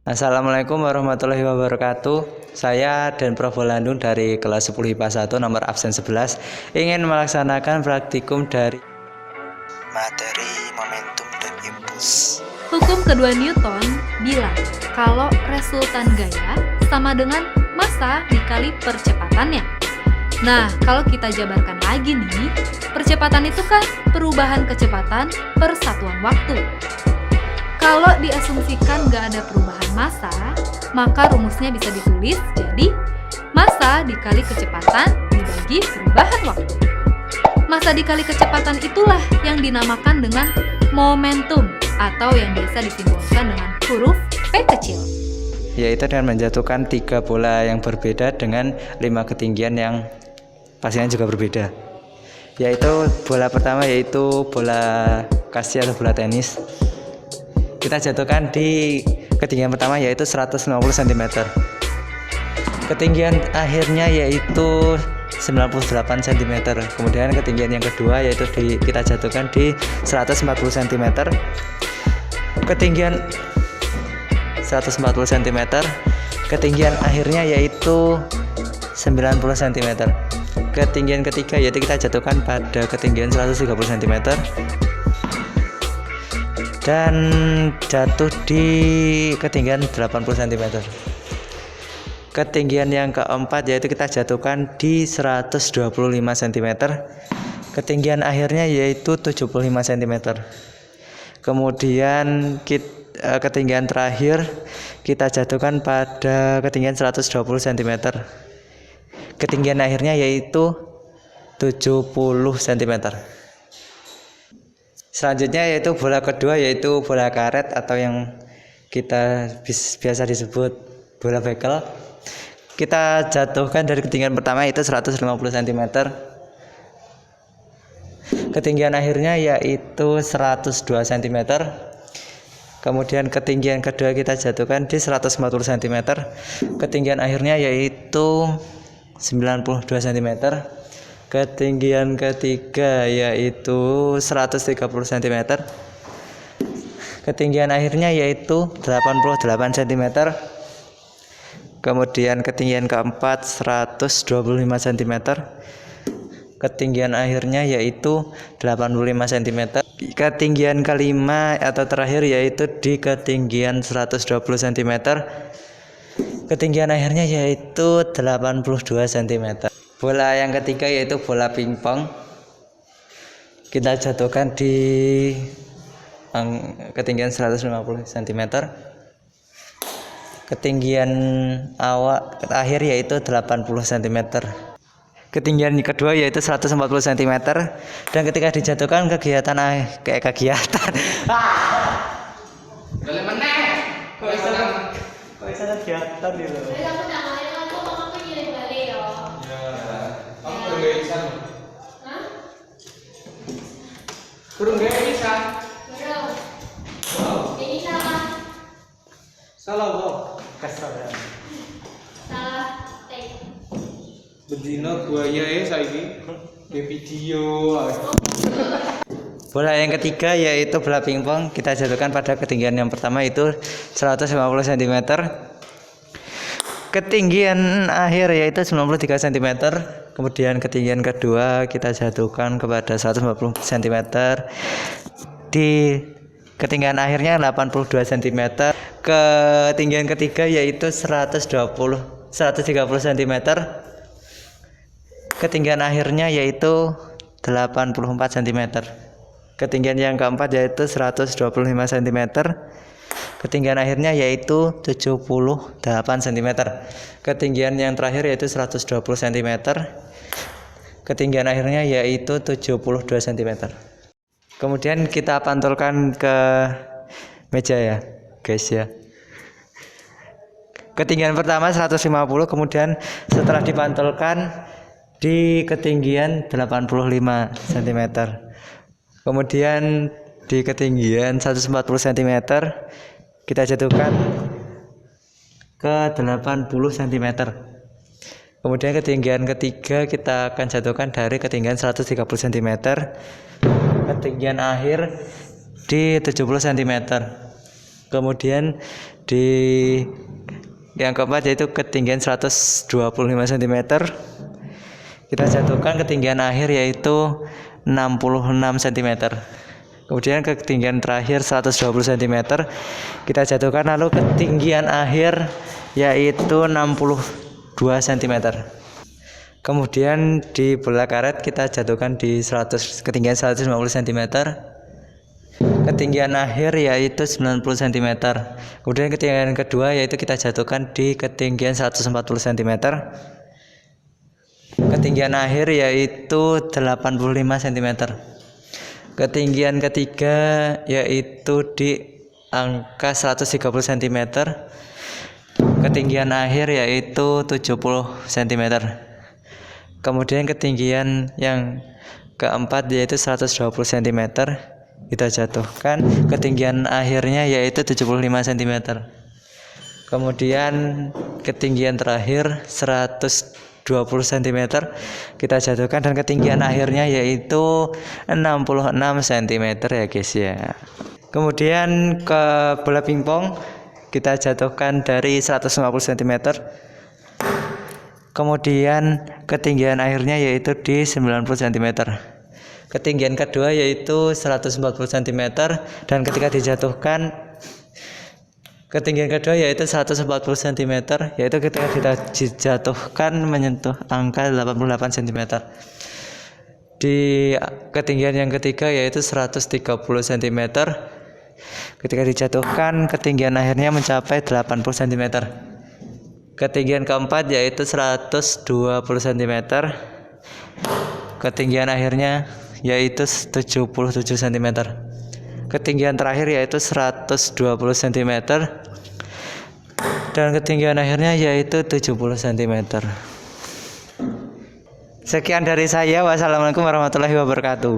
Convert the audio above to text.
Assalamualaikum warahmatullahi wabarakatuh. Saya dan Prof. Landung dari kelas 10 IPA 1 nomor absen 11 ingin melaksanakan praktikum dari materi momentum dan impuls. Hukum kedua Newton bilang kalau resultan gaya sama dengan massa dikali percepatannya. Nah, kalau kita jabarkan lagi nih, percepatan itu kan perubahan kecepatan per satuan waktu. Kalau diasumsikan nggak ada perubahan massa, maka rumusnya bisa ditulis jadi massa dikali kecepatan dibagi perubahan waktu. Massa dikali kecepatan itulah yang dinamakan dengan momentum atau yang biasa disimbolkan dengan huruf P kecil. Yaitu dengan menjatuhkan 3 bola yang berbeda dengan 5 ketinggian yang pastinya juga berbeda. Yaitu bola pertama yaitu bola kasih atau bola tenis. Kita jatuhkan di ketinggian pertama yaitu 150 cm. Ketinggian akhirnya yaitu 98 cm. Kemudian ketinggian yang kedua yaitu kita jatuhkan di 140 cm. Ketinggian 140 cm. Ketinggian akhirnya yaitu 90 cm. Ketinggian ketiga yaitu kita jatuhkan pada ketinggian 130 cm. Dan jatuh di ketinggian 80 cm. Ketinggian yang keempat yaitu kita jatuhkan di 125 cm. Ketinggian akhirnya yaitu 75 cm. Kemudian ketinggian terakhir kita jatuhkan pada ketinggian 120 cm. Ketinggian akhirnya yaitu 70 cm. Selanjutnya yaitu bola kedua yaitu bola karet atau yang kita biasa disebut bola bekel. Kita jatuhkan dari ketinggian pertama yaitu 150 cm. Ketinggian akhirnya yaitu 102 cm. Kemudian ketinggian kedua kita jatuhkan di 140 cm. Ketinggian akhirnya yaitu 92 cm. Ketinggian ketiga yaitu 130 cm. Ketinggian akhirnya yaitu 88 cm. Kemudian ketinggian keempat 125 cm. Ketinggian akhirnya yaitu 85 cm. Ketinggian kelima atau terakhir yaitu di ketinggian 120 cm. Ketinggian akhirnya yaitu 82 cm. Bola yang ketiga yaitu bola pingpong. Kita jatuhkan di ketinggian 150 cm. Ketinggian akhir yaitu 80 cm. Ketinggian kedua yaitu 140 cm. Dan ketika dijatuhkan kegiatan boleh meneh. Kok bisa kegiatan gitu. Kurang gaya bisa. Ini salah. Salah kok. Kesalahan. Salah take. Bedino buaya saiki di video. Bola yang ketiga yaitu bola pingpong. Kita jatuhkan pada ketinggian yang pertama itu 150 cm. Ketinggian akhir yaitu 93 cm. Kemudian ketinggian kedua kita jatuhkan kepada 150 cm. Di ketinggian akhirnya 82 cm. Ketinggian ketiga yaitu 130 cm. Ketinggian akhirnya yaitu 84 cm. Ketinggian yang keempat yaitu 125 cm. Ketinggian akhirnya yaitu 78 cm. Ketinggian yang terakhir yaitu 120 cm. Ketinggian akhirnya yaitu 72 cm. Kemudian kita pantulkan ke meja ya, guys ya. Ketinggian pertama 150, kemudian setelah dipantulkan di ketinggian 85 cm. Kemudian di ketinggian 140 cm kita jatuhkan ke 80 cm. Kemudian ketinggian ketiga kita akan jatuhkan dari ketinggian 130 cm. Ketinggian akhir di 70 cm. Kemudian di yang keempat yaitu ketinggian 125 cm. Kita jatuhkan ketinggian akhir yaitu 66 cm. Kemudian ketinggian terakhir 120 cm. Kita jatuhkan lalu ketinggian akhir yaitu 62 cm. Kemudian di bola karet kita jatuhkan di ketinggian 150 cm. Ketinggian akhir yaitu 90 cm. Kemudian ketinggian kedua yaitu kita jatuhkan di ketinggian 140 cm. Ketinggian akhir yaitu 85 cm. Ketinggian ketiga yaitu di angka 130 cm. Ketinggian akhir yaitu 70 cm. Kemudian ketinggian yang keempat yaitu 120 cm. Kita jatuhkan ketinggian akhirnya yaitu 75 cm. Kemudian ketinggian terakhir 120 cm kita jatuhkan dan ketinggian akhirnya yaitu 66 cm ya guys ya. Kemudian ke bola pingpong kita jatuhkan dari 150 cm. Kemudian ketinggian akhirnya yaitu di 90 cm. Ketinggian kedua yaitu 140 cm dan ketika dijatuhkan ketinggian kedua yaitu 140 cm, yaitu ketika kita dijatuhkan menyentuh angka 88 cm. Di ketinggian yang ketiga yaitu 130 cm. Ketika dijatuhkan ketinggian akhirnya mencapai 80 cm. Ketinggian keempat yaitu 120 cm. Ketinggian akhirnya yaitu 77 cm. Ketinggian terakhir yaitu 120 cm dan ketinggian akhirnya yaitu 70 cm. Sekian dari saya. Wassalamualaikum warahmatullahi wabarakatuh.